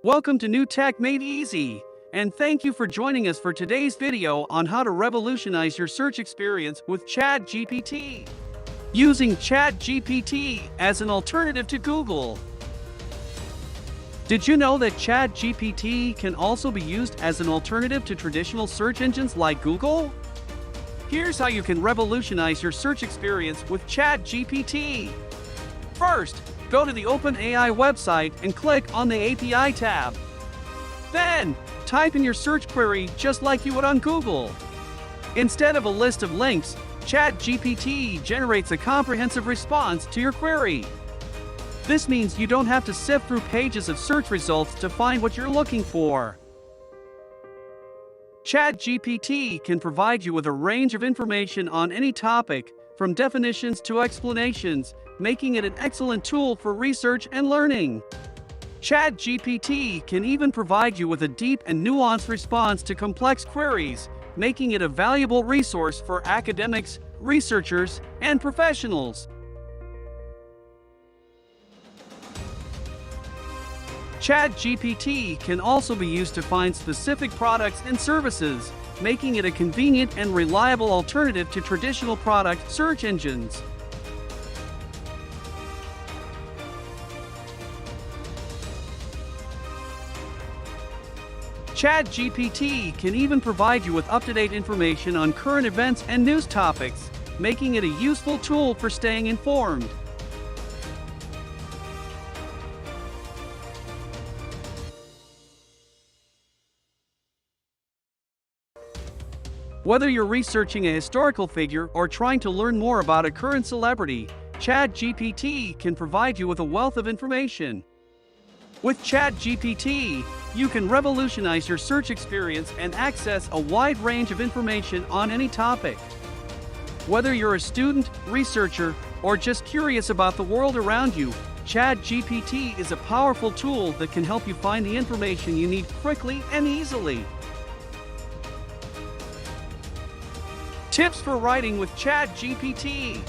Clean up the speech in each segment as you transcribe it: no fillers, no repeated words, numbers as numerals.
Welcome to New Tech Made Easy, and thank you for joining us for today's video on how to revolutionize your search experience with ChatGPT. Using ChatGPT as an alternative to Google. Did you know that ChatGPT can also be used as an alternative to traditional search engines like Google? Here's how you can revolutionize your search experience with ChatGPT. First, go to the OpenAI website and click on the API tab. Then, type in your search query just like you would on Google. Instead of a list of links, ChatGPT generates a comprehensive response to your query. This means you don't have to sift through pages of search results to find what you're looking for. ChatGPT can provide you with a range of information on any topic, from definitions to explanations, making it an excellent tool for research and learning. ChatGPT can even provide you with a deep and nuanced response to complex queries, making it a valuable resource for academics, researchers, and professionals. ChatGPT can also be used to find specific products and services, making it a convenient and reliable alternative to traditional product search engines. ChatGPT can even provide you with up-to-date information on current events and news topics, making it a useful tool for staying informed. Whether you're researching a historical figure or trying to learn more about a current celebrity, ChatGPT can provide you with a wealth of information. With ChatGPT, you can revolutionize your search experience and access a wide range of information on any topic. Whether you're a student, researcher, or just curious about the world around you, ChatGPT is a powerful tool that can help you find the information you need quickly and easily. Tips for writing with ChatGPT.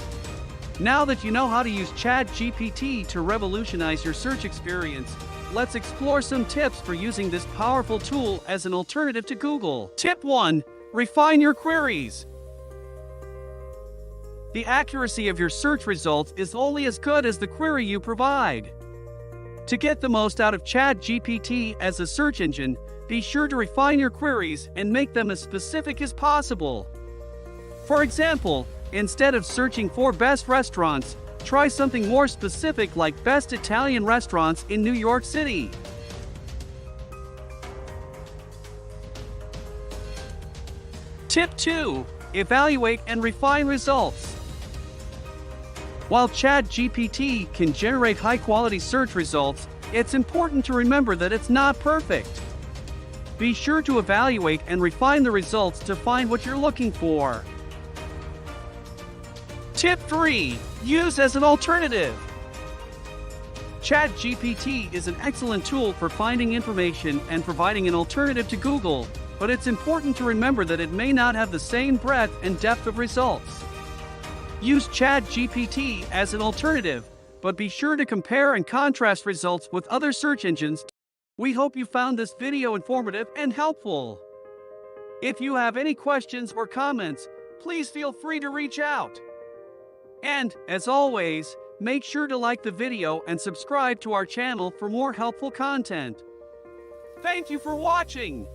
Now that you know how to use ChatGPT to revolutionize your search experience, let's explore some tips for using this powerful tool as an alternative to Google. Tip 1. Refine your queries. The accuracy of your search results is only as good as the query you provide. To get the most out of ChatGPT as a search engine, be sure to refine your queries and make them as specific as possible. For example, instead of searching for best restaurants, try something more specific like best Italian restaurants in New York City. Tip 2. Evaluate and refine results. While ChatGPT can generate high-quality search results, it's important to remember that it's not perfect. Be sure to evaluate and refine the results to find what you're looking for. Tip 3. Use as an alternative. ChatGPT is an excellent tool for finding information and providing an alternative to Google, but it's important to remember that it may not have the same breadth and depth of results. Use ChatGPT as an alternative, but be sure to compare and contrast results with other search engines. We hope you found this video informative and helpful. If you have any questions or comments, please feel free to reach out. And, as always, make sure to like the video and subscribe to our channel for more helpful content. Thank you for watching!